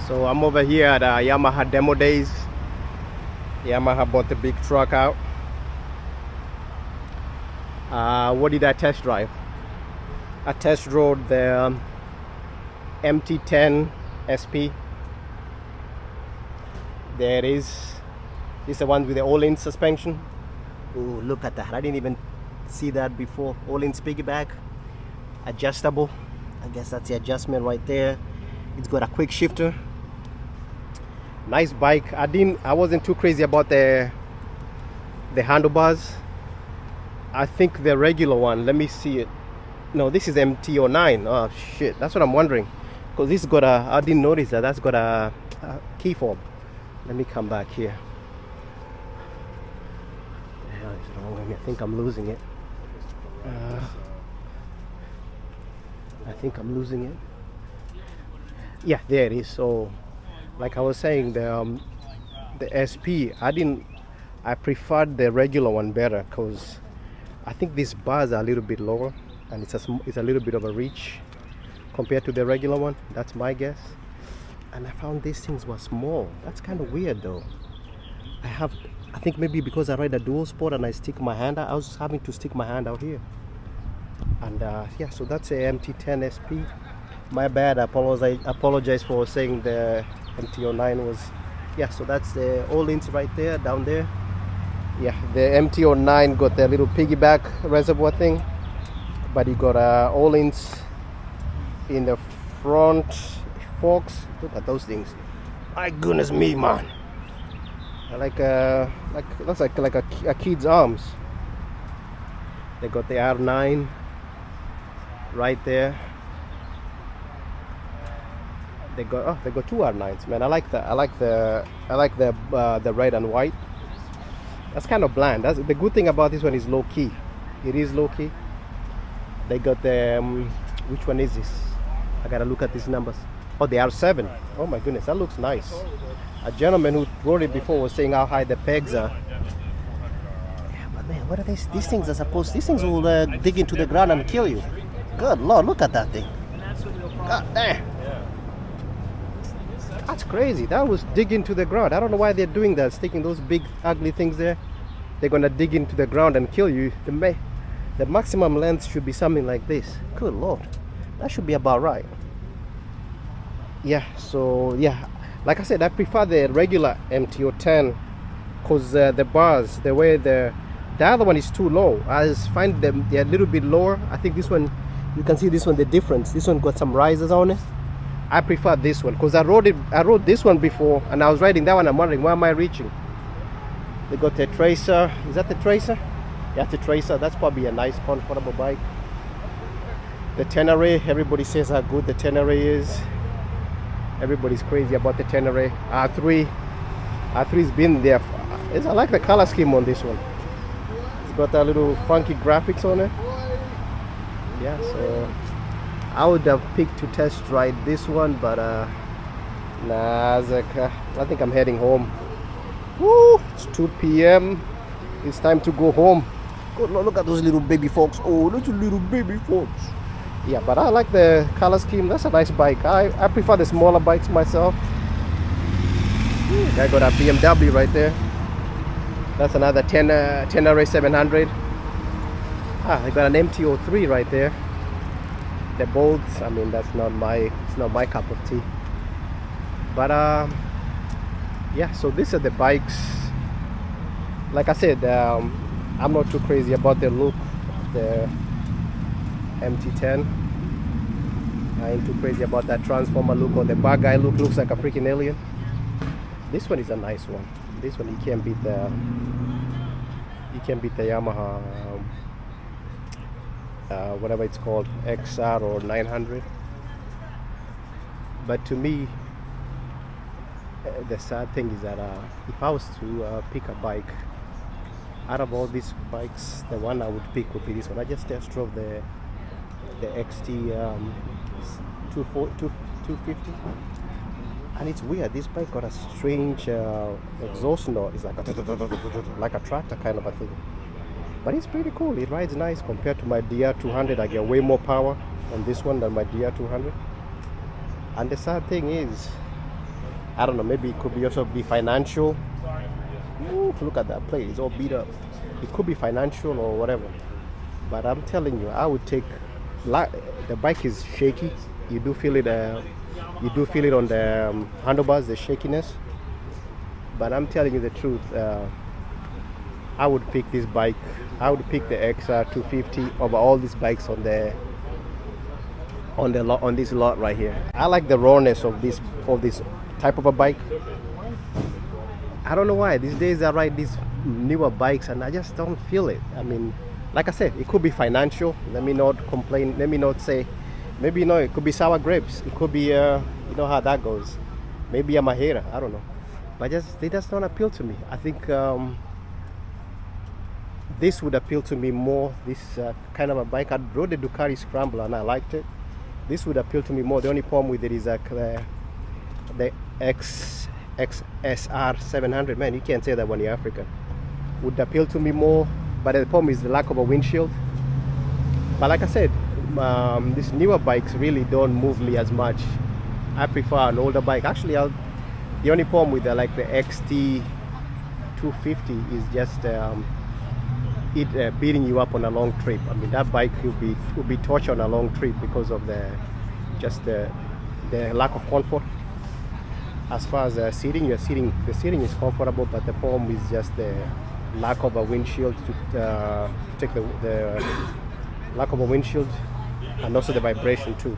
So I'm over here at Yamaha demo days. Yamaha bought the big truck out. What did I test drive? I test drove the MT10SP. There it is. This is the one with the all-in suspension. Oh, look at that. I didn't even see that before. All-in piggyback, adjustable. I guess that's the adjustment right there. It's got a quick shifter. Nice bike. I wasn't too crazy about the handlebars. I think the regular one, let me see it. No, this is MT09. Oh shit, that's what I'm wondering. Because this got a, I didn't notice that, that's got a key fob. Let me come back here. The hell is wrong with me? I think I'm losing it. I think I'm losing it. Yeah, there it is. So, like I was saying, the SP, I preferred the regular one better because I think these bars are a little bit lower and it's a little bit of a reach compared to the regular one. That's my guess. And I found these things were small. That's kind of weird though. I think maybe because I ride a dual sport and I stick my hand out, I was having to stick my hand out here. And yeah, so that's a MT10SP. My bad, I apologize for saying the MT09 was, yeah, so that's the all-ins right there, down there. Yeah, the MT09 got the little piggyback reservoir thing, but you got all-ins in the front forks. Look at those things. My goodness me, man. Looks like a kid's arms. They got the R9 right there. They got two R9s, man. I like the red and white. That's kind of bland. That's the good thing about this one, is low key. It is low key. They got the which one is this? I gotta look at these numbers. Oh, the R7. Oh my goodness, that looks nice. A gentleman who wrote it before was saying how high the pegs are. Yeah, but man, what are these? These things are supposed. These things will dig into the ground and kill you. Good Lord, look at that thing. God damn. That's crazy. That was dig into the ground. I don't know why they're doing that, sticking those big ugly things there. They're gonna dig into the ground and kill you. The maximum length should be something like this. Good Lord, that should be about right. Yeah, so yeah, like I said, I prefer the regular MT10 because the bars, the way the other one is too low. I just find them, they're a little bit lower. I think this one, you can see this one, the difference. This one got some risers on it. I prefer this one because I rode this one before and I was riding that one. I'm wondering, why am I reaching? They got the Tracer. Is that the Tracer? Yeah, the Tracer. That's probably a nice, comfortable bike. The Tenere, everybody says how good the Tenere is. Everybody's crazy about the Tenere. R3's been there. I like the color scheme on this one. It's got a little funky graphics on it. Yeah, so I would have picked to test ride this one, but nah, I think I'm heading home. Woo! It's 2 p.m. It's time to go home. Good Lord, look at those little baby folks. Oh, those little baby folks. Yeah, but I like the color scheme. That's a nice bike. I prefer the smaller bikes myself. I got a BMW right there. That's another Tenere 700. I got an MT03 right there. The bolts, I mean, it's not my cup of tea. But yeah, so these are the bikes. Like I said, I'm not too crazy about the look of the MT10. I ain't too crazy about that transformer look or the bad guy look. Looks like a freaking alien. This one is a nice one. This one, you can't beat the Yamaha whatever it's called, XR or 900. But to me, the sad thing is that if I was to pick a bike out of all these bikes, the one I would pick would be this one. I just test drove the XT250, and it's weird. This bike got a strange exhaust noise. It's like a tractor kind of a thing. But it's pretty cool. It rides nice compared to my DR200. I get way more power on this one than my DR200. And the sad thing is, I don't know, maybe it could be also be financial. Ooh, look at that plate, it's all beat up. It could be financial or whatever, but I'm telling you, I would take, the bike is shaky. You do feel it on the handlebars, the shakiness, but I'm telling you the truth, I would pick this bike. I would pick the XR250 over all these bikes on this lot right here. I like the rawness of this type of a bike. I don't know why these days I ride these newer bikes and I just don't feel it. I mean, like I said, it could be financial. Let me not complain. Let me not say. Maybe it could be sour grapes. It could be you know how that goes. Maybe I'm a hater. I don't know. But they just don't appeal to me. I think this would appeal to me more. This kind of a bike. I rode the Ducati Scrambler and I liked it. This would appeal to me more. The only problem with it is the XSR 700. Man, you can't say that when you're African. Would appeal to me more, but the problem is the lack of a windshield. But like I said, these newer bikes really don't move me as much. I prefer an older bike. Actually, the only problem with the XT250 is just it beating you up on a long trip. I mean, that bike will be torture on a long trip because of the lack of comfort. As far as the seating is comfortable, but the problem is just the lack of a windshield to take the lack of a windshield, and also the vibration too.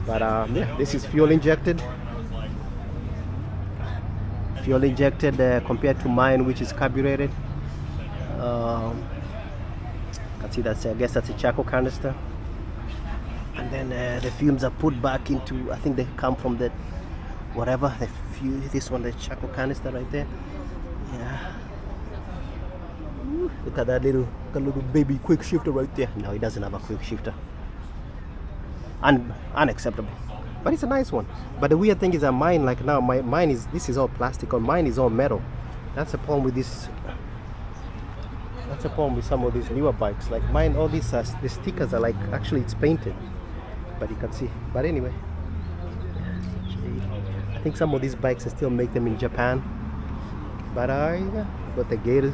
But yeah, this is fuel injected compared to mine, which is carbureted. Can see I guess that's a charcoal canister, and then the fumes are put back into, I think they come from the whatever this one, the charcoal canister right there. Yeah. Ooh, look at that little baby quick shifter right there. No, it doesn't have a quick shifter. Unacceptable. But it's a nice one. But the weird thing is that mine, like now, this is all plastic, or mine is all metal. That's the problem with this. That's the problem with some of these newer bikes. Like mine, all these the stickers are like, actually it's painted, but you can see. But anyway, I think some of these bikes I still make them in Japan. But yeah, got the Gators.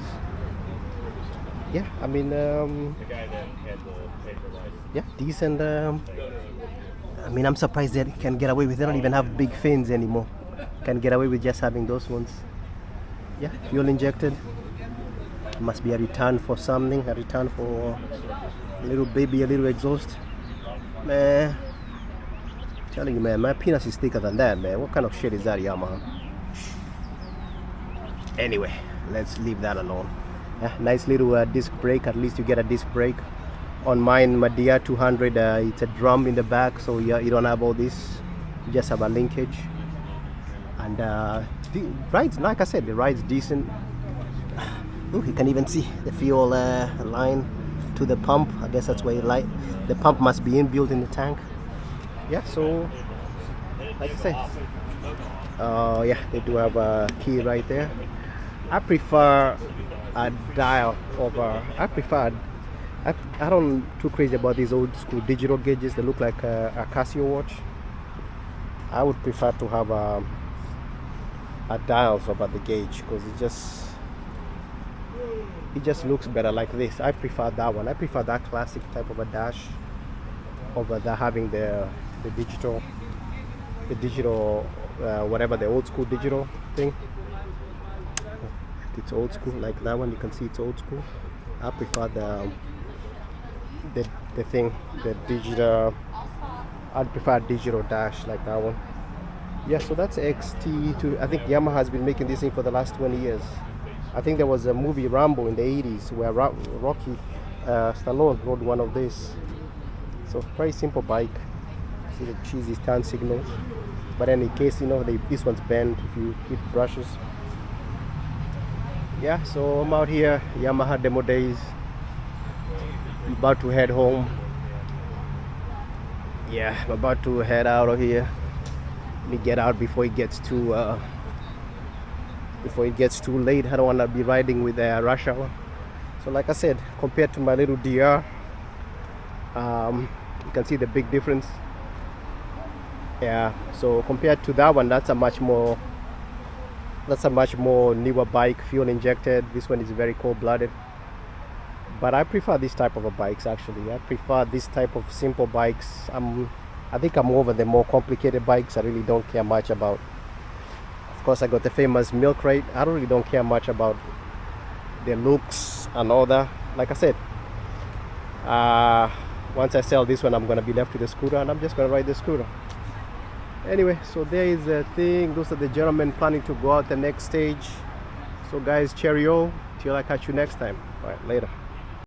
Yeah, I mean, yeah, decent. I mean, I'm surprised they can get away with. They don't even have big fins anymore. Can get away with just having those ones. Yeah, fuel injected. Must be a return for something. A return for a little baby, a little exhaust. Man, I'm telling you, man, my penis is thicker than that, man. What kind of shit is that, Yamaha? Anyway, let's leave that alone. Nice little disc brake. At least you get a disc brake. On mine, my DR200, it's a drum in the back, so you don't have all this. You just have a linkage. And the rides, like I said, the ride's decent. Ooh, you can even see the fuel line to the pump. I guess that's where the pump must be inbuilt in the tank. Yeah, so like I said, yeah, they do have a key right there. I prefer a dial over. I don't too crazy about these old school digital gauges. They look like a Casio watch. I would prefer to have a dials over the gauge, because it just looks better like this. I prefer that one. I prefer that classic type of a dash over the having the digital whatever, the old school digital thing. It's old school like that one. You can see it's old school. I prefer the digital. I'd prefer digital dash like that one. Yeah, so that's XT2. I think Yamaha has been making this thing for the last 20 years. I think there was a movie Rambo in the 80s where Rocky Stallone rode one of these. So very simple bike. See the cheesy turn signals. But in case this one's bent if you hit brushes. Yeah, so I'm out here, Yamaha demo days. I'm about to head home. Yeah, I'm about to head out of here. Let me get out before it gets too late. I don't want to be riding with rush hour. So like I said, compared to my little DR, you can see the big difference. Yeah, so compared to that one, that's a much more newer bike, fuel injected. This one is very cold-blooded. But I prefer this type of a bikes actually. I prefer this type of simple bikes. I think I'm over the more complicated bikes. I really don't care much about. Of course, I got the famous milk rate. I really don't care much about the looks and all that. Like I said, once I sell this one, I'm gonna be left with the scooter, and I'm just gonna ride the scooter. Anyway, so there is a thing. Those are the gentlemen planning to go out the next stage. So guys, cheerio till I catch you next time. All right, later.